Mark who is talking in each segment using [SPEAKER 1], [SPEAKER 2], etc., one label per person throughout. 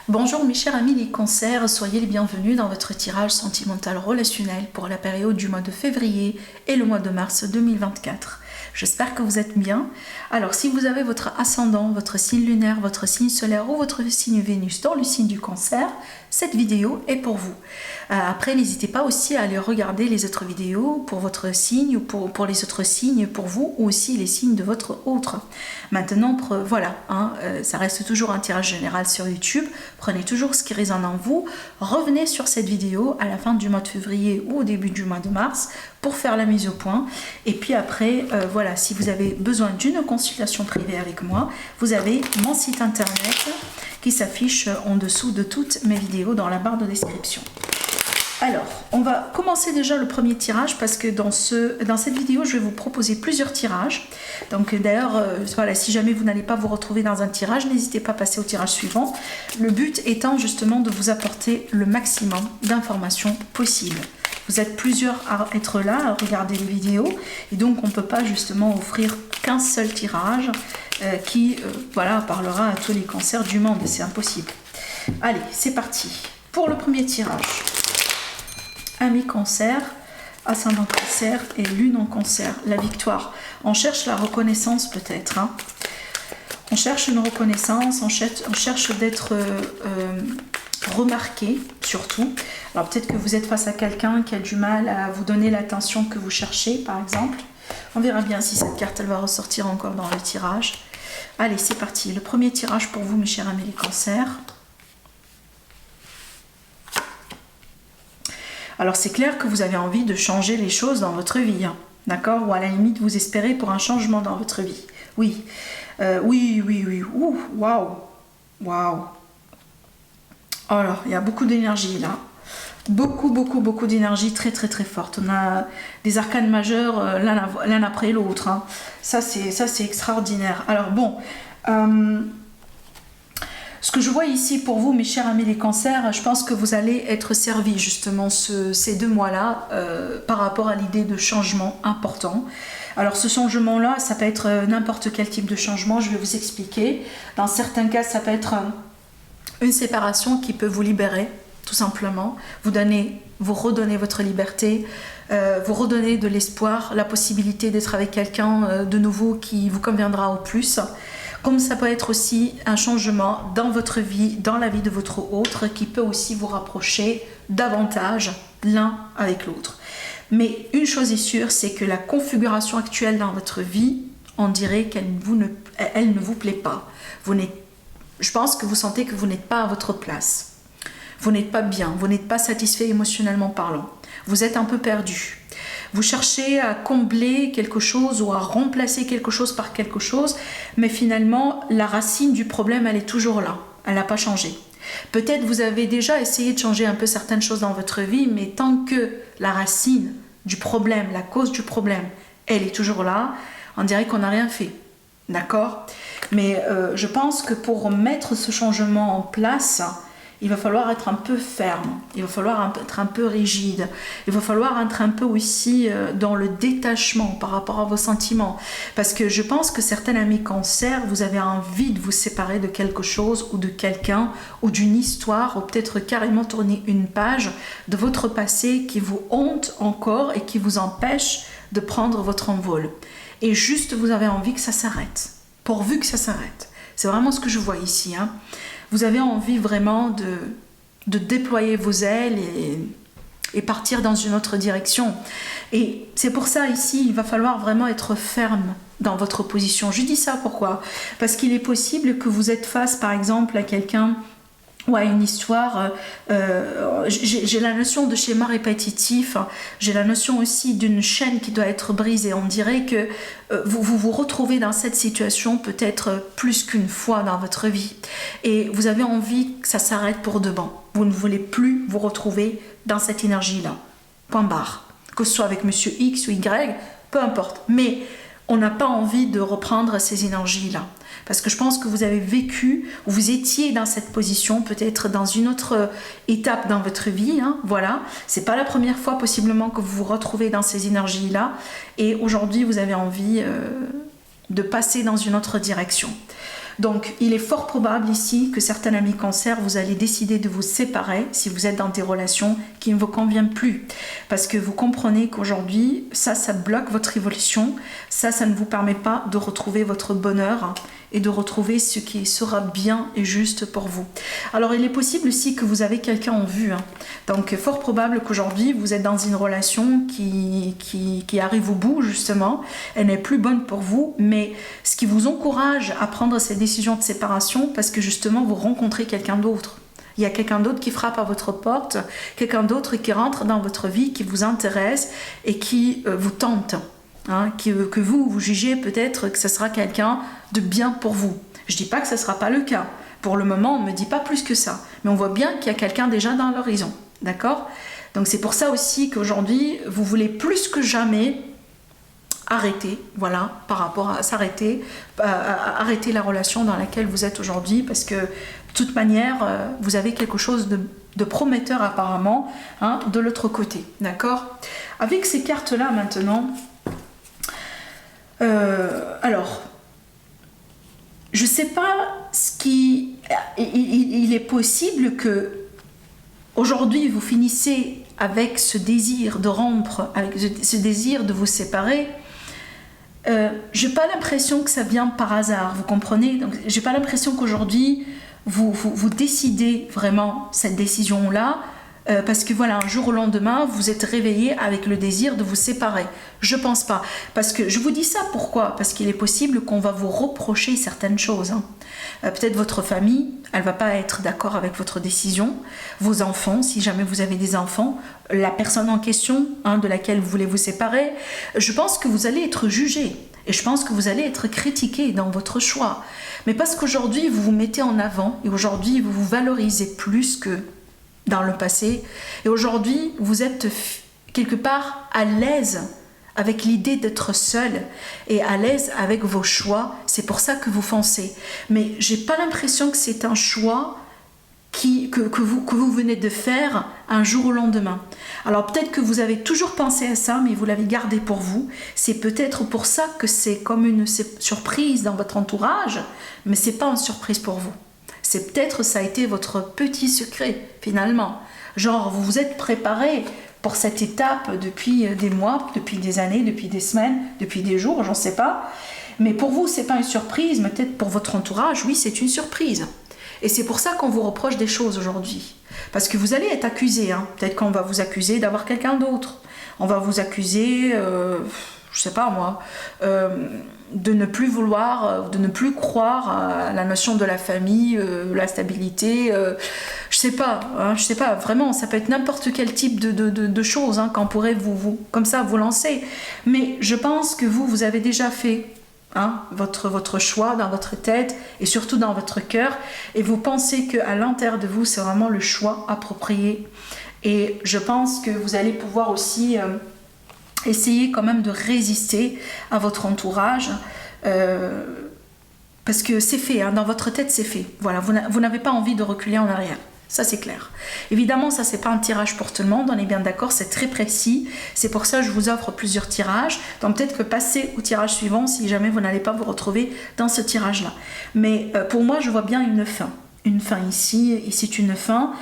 [SPEAKER 1] Bonjour mes chers amis les cancers, soyez les bienvenus dans votre tirage sentimental relationnel pour la période du mois de février et le mois de mars 2024. J'espère que vous êtes bien. Alors si vous avez votre ascendant, votre signe lunaire, votre signe solaire ou votre signe Vénus dans le signe du cancer, cette vidéo est pour vous. Après, n'hésitez pas aussi à aller regarder les autres vidéos pour votre signe ou pour les autres signes pour vous ou aussi les signes de votre autre. Maintenant, voilà, ça reste toujours un tirage général sur YouTube. Prenez toujours ce qui résonne en vous. Revenez sur cette vidéo à la fin du mois de février ou au début du mois de mars pour faire la mise au point. Et puis après, voilà, si vous avez besoin d'une consultation privée avec moi, vous avez mon site internet qui s'affiche en dessous de toutes mes vidéos dans la barre de description. Alors, on va commencer déjà le premier tirage parce que dans cette vidéo, je vais vous proposer plusieurs tirages. Donc d'ailleurs, voilà, si jamais vous n'allez pas vous retrouver dans un tirage, n'hésitez pas à passer au tirage suivant. Le but étant justement de vous apporter le maximum d'informations possibles. Vous êtes plusieurs à être là, à regarder les vidéos, et donc on ne peut pas justement offrir qu'un seul tirage qui voilà, parlera à tous les cancers du monde, c'est impossible. Allez, c'est parti. Pour le premier tirage. Amis cancer, ascendant cancer et lune en cancer, la victoire. On cherche la reconnaissance peut-être. On cherche une reconnaissance, on cherche d'être remarqué surtout. Alors peut-être que vous êtes face à quelqu'un qui a du mal à vous donner l'attention que vous cherchez par exemple. On verra bien si cette carte elle va ressortir encore dans le tirage. Allez, c'est parti. Le premier tirage pour vous mes chers amis les cancers. Alors c'est clair que vous avez envie de changer les choses dans votre vie, d'accord? Ou à la limite vous espérez pour un changement dans votre vie. Oui, oui. Ouh, waouh. Alors il y a beaucoup d'énergie là. Beaucoup d'énergie très forte. On a des arcanes majeurs l'un après l'autre. Ça c'est extraordinaire. Alors bon. Ce que je vois ici pour vous, mes chers amis les cancers, je pense que vous allez être servis justement ces 2 mois-là par rapport à l'idée de changement important. Alors ce changement-là, ça peut être n'importe quel type de changement, je vais vous expliquer. Dans certains cas, ça peut être une séparation qui peut vous libérer, tout simplement. Vous redonner votre liberté, vous redonner de l'espoir, la possibilité d'être avec quelqu'un de nouveau qui vous conviendra au plus. Comme ça peut être aussi un changement dans votre vie, dans la vie de votre autre, qui peut aussi vous rapprocher davantage l'un avec l'autre. Mais une chose est sûre, c'est que la configuration actuelle dans votre vie, on dirait qu'elle ne vous plaît pas. Je pense que vous sentez que vous n'êtes pas à votre place. Vous n'êtes pas bien, vous n'êtes pas satisfait émotionnellement parlant. Vous êtes un peu perdu. Vous cherchez à combler quelque chose ou à remplacer quelque chose par quelque chose, mais finalement, la racine du problème, elle est toujours là. Elle n'a pas changé. Peut-être vous avez déjà essayé de changer un peu certaines choses dans votre vie, mais tant que la racine du problème, la cause du problème, elle est toujours là, on dirait qu'on n'a rien fait. D'accord? Mais je pense que pour mettre ce changement en place, il va falloir être un peu ferme, il va falloir être un peu rigide, il va falloir être un peu aussi dans le détachement par rapport à vos sentiments. Parce que je pense que certains amis cancer, vous avez envie de vous séparer de quelque chose ou de quelqu'un ou d'une histoire ou peut-être carrément tourner une page de votre passé qui vous hante encore et qui vous empêche de prendre votre envol. Et juste vous avez envie que ça s'arrête, pourvu que ça s'arrête. C'est vraiment ce que je vois ici. Vous avez envie vraiment de déployer vos ailes et partir dans une autre direction. Et c'est pour ça ici, il va falloir vraiment être ferme dans votre position. Je dis ça pourquoi? Parce qu'il est possible que vous êtes face par exemple à quelqu'un ou à une histoire, j'ai la notion de schéma répétitif, j'ai la notion aussi d'une chaîne qui doit être brisée. On dirait que vous vous retrouvez dans cette situation peut-être plus qu'une fois dans votre vie et vous avez envie que ça s'arrête pour de bon. Vous ne voulez plus vous retrouver dans cette énergie-là. Point barre. Que ce soit avec monsieur X ou Y, peu importe. Mais on n'a pas envie de reprendre ces énergies-là. Parce que je pense que vous avez vécu, ou vous étiez dans cette position, peut-être dans une autre étape dans votre vie. Voilà, c'est pas la première fois possiblement que vous vous retrouvez dans ces énergies-là. Et aujourd'hui, vous avez envie de passer dans une autre direction. Donc, il est fort probable ici que certains amis cancer, vous allez décider de vous séparer si vous êtes dans des relations qui ne vous conviennent plus. Parce que vous comprenez qu'aujourd'hui, ça bloque votre évolution. Ça ne vous permet pas de retrouver votre bonheur et de retrouver ce qui sera bien et juste pour vous. Alors, il est possible aussi que vous avez quelqu'un en vue. Donc, fort probable qu'aujourd'hui, vous êtes dans une relation qui arrive au bout, justement. Elle n'est plus bonne pour vous, mais ce qui vous encourage à prendre cette décision de séparation, parce que justement, vous rencontrez quelqu'un d'autre. Il y a quelqu'un d'autre qui frappe à votre porte, quelqu'un d'autre qui rentre dans votre vie, qui vous intéresse et qui vous tente. Que vous jugez peut-être que ce sera quelqu'un de bien pour vous. Je ne dis pas que ce ne sera pas le cas. Pour le moment, on ne me dit pas plus que ça. Mais on voit bien qu'il y a quelqu'un déjà dans l'horizon. D'accord? Donc c'est pour ça aussi qu'aujourd'hui, vous voulez plus que jamais arrêter, voilà, par rapport à s'arrêter, arrêter la relation dans laquelle vous êtes aujourd'hui, parce que de toute manière, vous avez quelque chose de prometteur apparemment, de l'autre côté. D'accord? Avec ces cartes-là maintenant, alors, je ne sais pas ce qui... Il est possible que aujourd'hui vous finissez avec ce désir de rompre, avec ce désir de vous séparer. Je n'ai pas l'impression que ça vient par hasard, vous comprenez? Donc, je n'ai pas l'impression qu'aujourd'hui vous décidez vraiment cette décision-là. Parce que voilà, un jour au lendemain, vous êtes réveillé avec le désir de vous séparer. Je pense pas. Parce que je vous dis ça, pourquoi? Parce qu'il est possible qu'on va vous reprocher certaines choses. Peut-être votre famille, elle va pas être d'accord avec votre décision. Vos enfants, si jamais vous avez des enfants, la personne en question, de laquelle vous voulez vous séparer, je pense que vous allez être jugé. Et je pense que vous allez être critiqué dans votre choix. Mais parce qu'aujourd'hui, vous vous mettez en avant et aujourd'hui, vous vous valorisez plus que dans le passé, et aujourd'hui vous êtes quelque part à l'aise avec l'idée d'être seul et à l'aise avec vos choix. C'est pour ça que vous foncez. Mais j'ai pas l'impression que c'est un choix que vous venez de faire un jour au lendemain. Alors peut-être que vous avez toujours pensé à ça, mais vous l'avez gardé pour vous. C'est peut-être pour ça que c'est comme une surprise dans votre entourage, mais c'est pas une surprise pour vous. C'est peut-être ça a été votre petit secret finalement. Genre vous vous êtes préparé pour cette étape depuis des mois, depuis des années, depuis des semaines, depuis des jours, j'en sais pas. Mais pour vous c'est pas une surprise, mais peut-être pour votre entourage, oui c'est une surprise. Et c'est pour ça qu'on vous reproche des choses aujourd'hui. Parce que vous allez être accusé, peut-être qu'on va vous accuser d'avoir quelqu'un d'autre. On va vous accuser, je sais pas moi, de ne plus vouloir, de ne plus croire à la notion de la famille, la stabilité, je sais pas, vraiment, ça peut être n'importe quel type de choses qu'on pourrait vous comme ça vous lancer. Mais je pense que vous avez déjà fait votre choix dans votre tête et surtout dans votre cœur, et vous pensez qu'à l'intérieur de vous, c'est vraiment le choix approprié. Et je pense que vous allez pouvoir aussi essayer quand même de résister à votre entourage, parce que c'est fait, dans votre tête c'est fait. Voilà, vous n'avez pas envie de reculer en arrière. Ça c'est clair. Évidemment, ça c'est pas un tirage pour tout le monde, on est bien d'accord, c'est très précis. C'est pour ça que je vous offre plusieurs tirages. Donc peut-être que passez au tirage suivant si jamais vous n'allez pas vous retrouver dans ce tirage-là. Mais pour moi, je vois bien une fin. Une fin ici c'est une fin,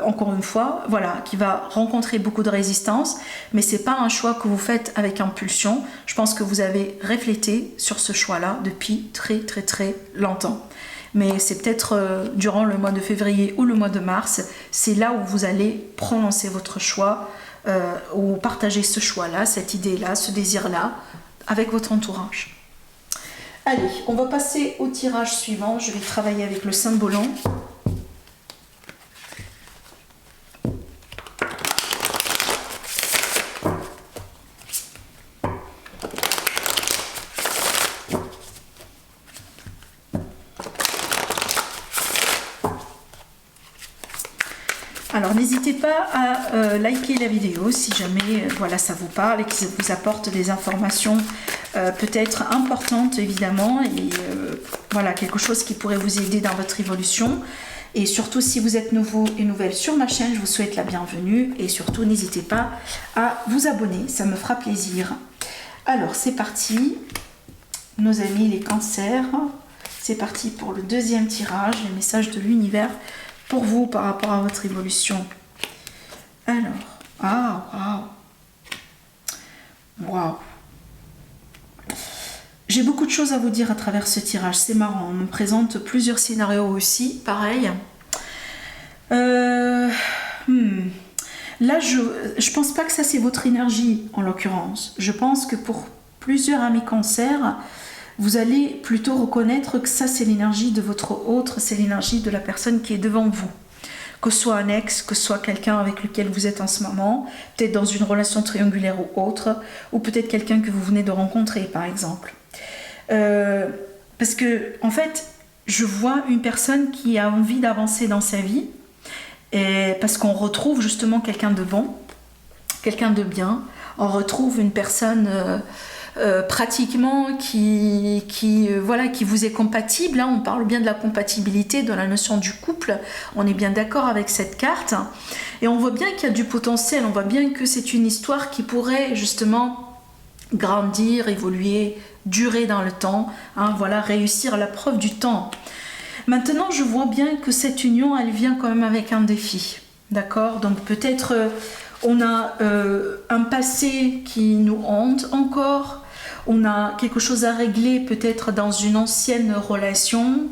[SPEAKER 1] encore une fois, voilà, qui va rencontrer beaucoup de résistance, mais c'est pas un choix que vous faites avec impulsion. Je pense que vous avez réfléchi sur ce choix-là depuis très très très longtemps. Mais c'est peut-être durant le mois de février ou le mois de mars, c'est là où vous allez prononcer votre choix, ou partager ce choix-là, cette idée-là, ce désir-là, avec votre entourage. Allez, on va passer au tirage suivant. Je vais travailler avec le cymbolon. Alors n'hésitez pas à liker la vidéo si jamais voilà, ça vous parle et que ça vous apporte des informations peut-être importantes évidemment, et voilà, quelque chose qui pourrait vous aider dans votre évolution. Et surtout si vous êtes nouveau et nouvelle sur ma chaîne, je vous souhaite la bienvenue, et surtout n'hésitez pas à vous abonner, ça me fera plaisir. Alors c'est parti, nos amis les cancers, C'est parti pour le deuxième tirage, les messages de l'univers pour vous par rapport à votre évolution. Alors, waouh. J'ai beaucoup de choses à vous dire à travers ce tirage, c'est marrant, on me présente plusieurs scénarios aussi, pareil. Là, je pense pas que ça c'est votre énergie en l'occurrence. Je pense que pour plusieurs amis cancers, vous allez plutôt reconnaître que ça c'est l'énergie de votre autre, c'est l'énergie de la personne qui est devant vous. Que ce soit un ex, que ce soit quelqu'un avec lequel vous êtes en ce moment, peut-être dans une relation triangulaire ou autre, ou peut-être quelqu'un que vous venez de rencontrer par exemple. Parce que en fait, je vois une personne qui a envie d'avancer dans sa vie, et parce qu'on retrouve justement quelqu'un de bon, quelqu'un de bien, on retrouve une personne pratiquement qui vous est compatible, hein. On parle bien de la compatibilité, de la notion du couple, on est bien d'accord avec cette carte, et on voit bien qu'il y a du potentiel, on voit bien que c'est une histoire qui pourrait justement grandir, évoluer, durer dans le temps, hein, voilà, réussir à la preuve du temps. Maintenant, je vois bien que cette union, elle vient quand même avec un défi, d'accord? Donc peut-être on a un passé qui nous hante encore, on a quelque chose à régler peut-être dans une ancienne relation,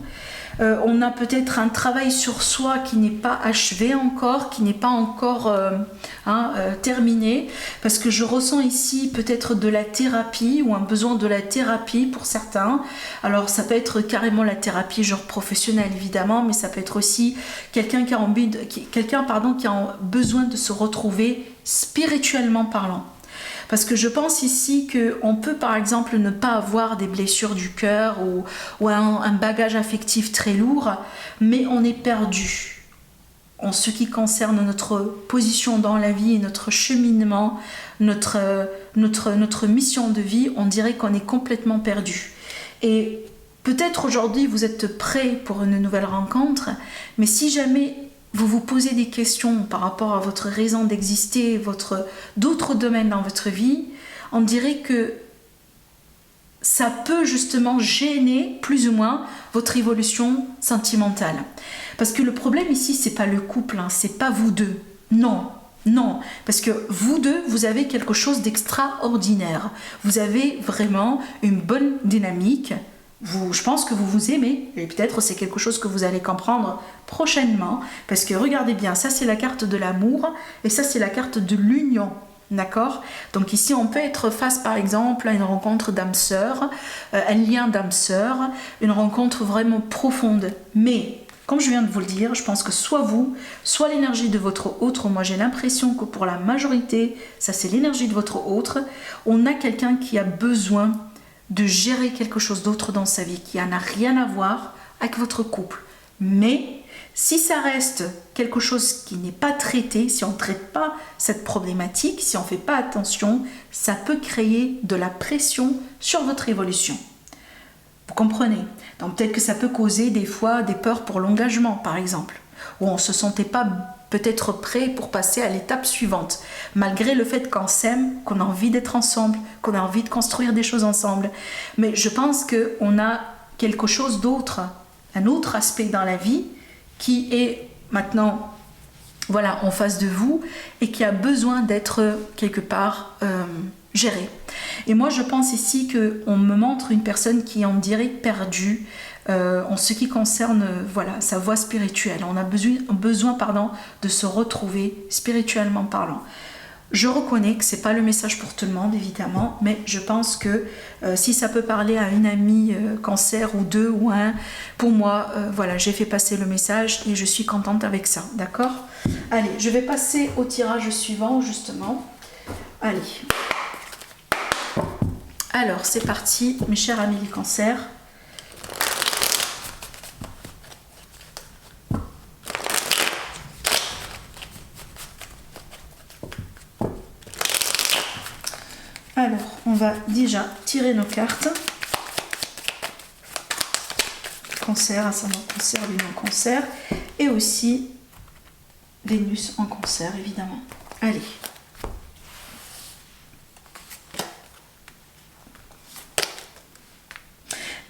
[SPEAKER 1] on a peut-être un travail sur soi qui n'est pas achevé encore, qui n'est pas encore terminé, parce que je ressens ici peut-être de la thérapie ou un besoin de la thérapie pour certains. Alors ça peut être carrément la thérapie genre professionnelle évidemment, mais ça peut être aussi quelqu'un qui a besoin de se retrouver spirituellement parlant. Parce que je pense ici qu'on peut par exemple ne pas avoir des blessures du cœur ou un bagage affectif très lourd, mais on est perdu. En ce qui concerne notre position dans la vie et notre cheminement, notre mission de vie, on dirait qu'on est complètement perdu. Et peut-être aujourd'hui vous êtes prêts pour une nouvelle rencontre, mais si jamais vous vous posez des questions par rapport à votre raison d'exister, d'autres domaines dans votre vie, on dirait que ça peut justement gêner plus ou moins votre évolution sentimentale. Parce que le problème ici, c'est pas le couple, hein, c'est pas vous deux. Non, parce que vous deux, vous avez quelque chose d'extraordinaire. Vous avez vraiment une bonne dynamique. Je pense que vous vous aimez, et peut-être c'est quelque chose que vous allez comprendre prochainement, parce que regardez bien, ça c'est la carte de l'amour, et ça c'est la carte de l'union, d'accord? Donc ici on peut être face par exemple à une rencontre d'âme-sœur, un lien d'âme-sœur, une rencontre vraiment profonde, mais comme je viens de vous le dire, je pense que soit vous, soit l'énergie de votre autre, moi j'ai l'impression que pour la majorité, ça c'est l'énergie de votre autre, on a quelqu'un qui a besoin de gérer quelque chose d'autre dans sa vie qui n'a rien à voir avec votre couple. Mais si ça reste quelque chose qui n'est pas traité, si on ne traite pas cette problématique, si on ne fait pas attention, ça peut créer de la pression sur votre évolution. Vous comprenez? Donc peut-être que ça peut causer des fois des peurs pour l'engagement, par exemple, où on ne se sentait pas peut-être prêt pour passer à l'étape suivante, malgré le fait qu'on s'aime, qu'on a envie d'être ensemble, qu'on a envie de construire des choses ensemble. Mais je pense qu'on a quelque chose d'autre, un autre aspect dans la vie qui est maintenant en face de vous et qui a besoin d'être quelque part géré. Et moi je pense ici qu'on me montre une personne qui en dirait perdue, en ce qui concerne sa voie spirituelle. On a besoin de se retrouver spirituellement parlant. Je reconnais que c'est pas le message pour tout le monde évidemment, mais je pense que si ça peut parler à une amie cancer ou deux ou un, pour moi j'ai fait passer le message et je suis contente avec ça, d'accord? Allez, je vais passer au tirage suivant justement. Allez. Alors c'est parti mes chers amis les cancers. Alors, on va déjà tirer nos cartes. Cancer, ascendant cancer, lune en cancer. Et aussi Vénus en cancer, évidemment. Allez.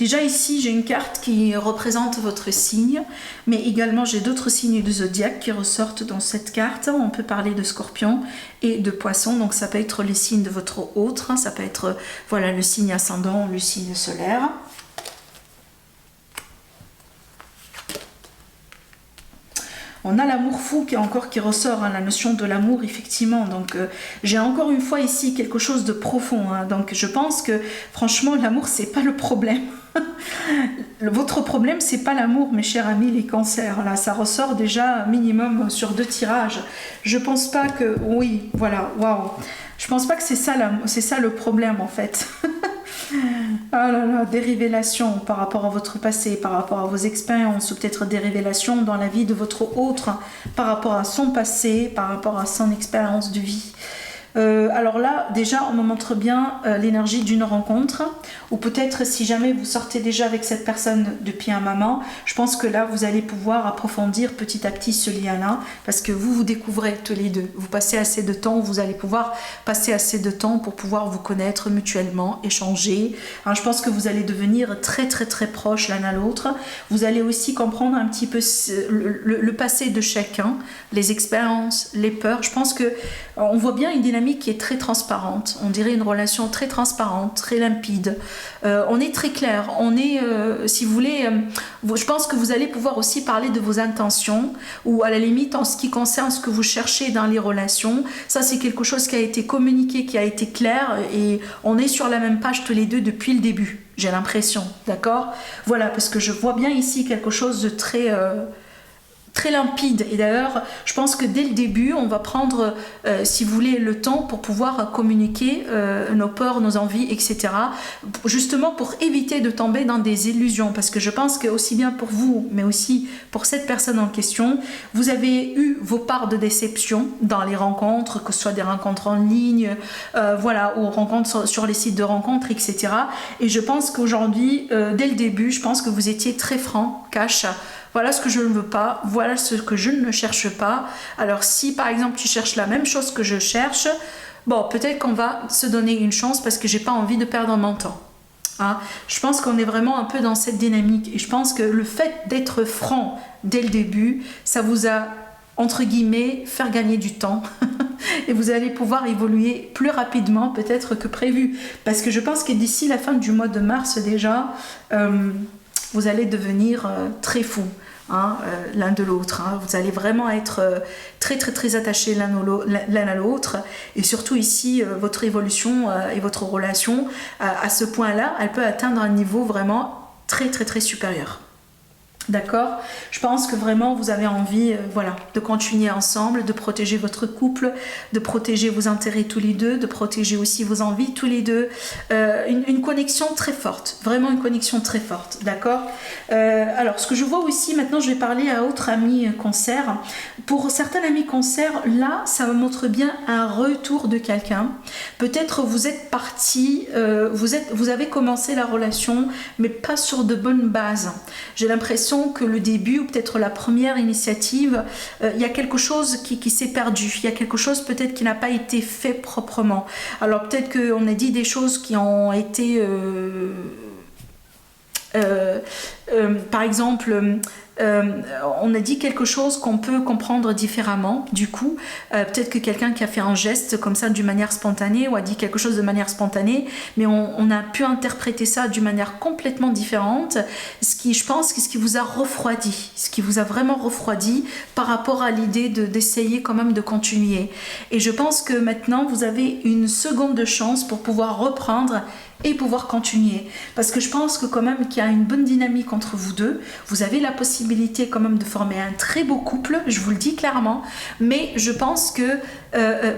[SPEAKER 1] Déjà ici, j'ai une carte qui représente votre signe, mais également j'ai d'autres signes du zodiaque qui ressortent dans cette carte. On peut parler de Scorpion et de Poisson, donc ça peut être les signes de votre autre, ça peut être voilà le signe ascendant, le signe solaire. On a l'amour fou qui ressort, hein, la notion de l'amour effectivement. Donc j'ai encore une fois ici quelque chose de profond. Hein, donc je pense que franchement l'amour c'est pas le problème. Votre problème c'est pas l'amour, mes chers amis les cancers. Là ça ressort déjà minimum sur 2 tirages. Je pense pas que oui voilà waouh. Je pense pas que c'est ça le problème en fait. Ah là là, des révélations par rapport à votre passé, par rapport à vos expériences, ou peut-être des révélations dans la vie de votre autre, par rapport à son passé, par rapport à son expérience de vie. Alors là, déjà, on me montre bien l'énergie d'une rencontre, ou peut-être si jamais vous sortez déjà avec cette personne depuis un moment, je pense que là, vous allez pouvoir approfondir petit à petit ce lien-là, parce que vous découvrez tous les deux. Vous passez assez de temps, vous allez pouvoir passer assez de temps pour pouvoir vous connaître mutuellement, échanger. Alors, je pense que vous allez devenir très très très proches l'un à l'autre. Vous allez aussi comprendre un petit peu le passé de chacun, les expériences, les peurs. Je pense que on voit bien une dynamique qui est très transparente. On dirait une relation très transparente, très limpide. On est très clair. On est, si vous voulez, je pense que vous allez pouvoir aussi parler de vos intentions ou à la limite en ce qui concerne ce que vous cherchez dans les relations. Ça, c'est quelque chose qui a été communiqué, qui a été clair et on est sur la même page tous les deux depuis le début. J'ai l'impression, d'accord? Voilà, parce que je vois bien ici quelque chose de très... très limpide et d'ailleurs je pense que dès le début on va prendre si vous voulez le temps pour pouvoir communiquer nos peurs, nos envies etc, justement pour éviter de tomber dans des illusions parce que je pense que aussi bien pour vous mais aussi pour cette personne en question vous avez eu vos parts de déception dans les rencontres, que ce soit des rencontres en ligne voilà, ou rencontres sur les sites de rencontres etc, et je pense qu'aujourd'hui dès le début je pense que vous étiez très franc, cash. Voilà ce que je ne veux pas, voilà ce que je ne cherche pas. Alors si par exemple tu cherches la même chose que je cherche, bon peut-être qu'on va se donner une chance parce que j'ai pas envie de perdre mon temps. Hein, je pense qu'on est vraiment un peu dans cette dynamique et je pense que le fait d'être franc dès le début, ça vous a entre guillemets faire gagner du temps et vous allez pouvoir évoluer plus rapidement peut-être que prévu parce que je pense que d'ici la fin du mois de mars déjà vous allez devenir très fous hein, l'un de l'autre. Hein. Vous allez vraiment être très très très attachés l'un à l'autre. Et surtout ici, votre évolution et votre relation, à ce point-là, elle peut atteindre un niveau vraiment très très très supérieur. D'accord? Je pense que vraiment vous avez envie voilà, de continuer ensemble, de protéger votre couple, de protéger vos intérêts tous les deux, de protéger aussi vos envies tous les deux. Une connexion très forte, vraiment une connexion très forte, d'accord? Alors ce que je vois aussi, maintenant je vais parler à autre ami cancer. Pour certains amis cancer, là ça me montre bien un retour de quelqu'un. Peut-être vous êtes parti, vous avez commencé la relation, mais pas sur de bonnes bases. J'ai l'impression que le début ou peut-être la première initiative, il y a quelque chose qui s'est perdu, il y a quelque chose peut-être qui n'a pas été fait proprement. Alors peut-être qu'on a dit des choses qui ont été par exemple on a dit quelque chose qu'on peut comprendre différemment du coup peut-être que quelqu'un qui a fait un geste comme ça d'une manière spontanée ou a dit quelque chose de manière spontanée mais on a pu interpréter ça d'une manière complètement différente, ce qui je pense ce qui vous a refroidi, ce qui vous a vraiment refroidi par rapport à l'idée d'essayer quand même de continuer et je pense que maintenant vous avez une seconde chance pour pouvoir reprendre et pouvoir continuer parce que je pense que quand même qu'il y a une bonne dynamique entre vous deux, vous avez la possibilité quand même de former un très beau couple, je vous le dis clairement, mais je pense que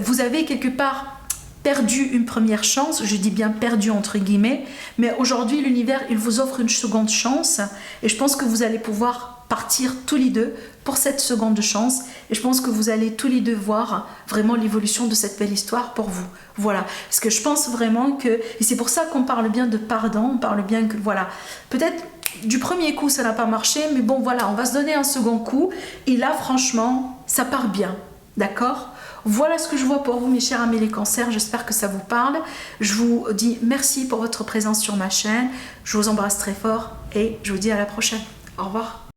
[SPEAKER 1] vous avez quelque part perdu une première chance, je dis bien perdu entre guillemets, mais aujourd'hui l'univers il vous offre une seconde chance et je pense que vous allez pouvoir partir tous les deux pour cette seconde chance et je pense que vous allez tous les deux voir vraiment l'évolution de cette belle histoire pour vous. Voilà, parce que je pense vraiment que, et c'est pour ça qu'on parle bien de pardon, on parle bien que voilà, peut-être du premier coup ça n'a pas marché, mais bon voilà, on va se donner un second coup et là franchement ça part bien, d'accord? Voilà ce que je vois pour vous, mes chers amis les cancers. J'espère que ça vous parle. Je vous dis merci pour votre présence sur ma chaîne. Je vous embrasse très fort et je vous dis à la prochaine. Au revoir.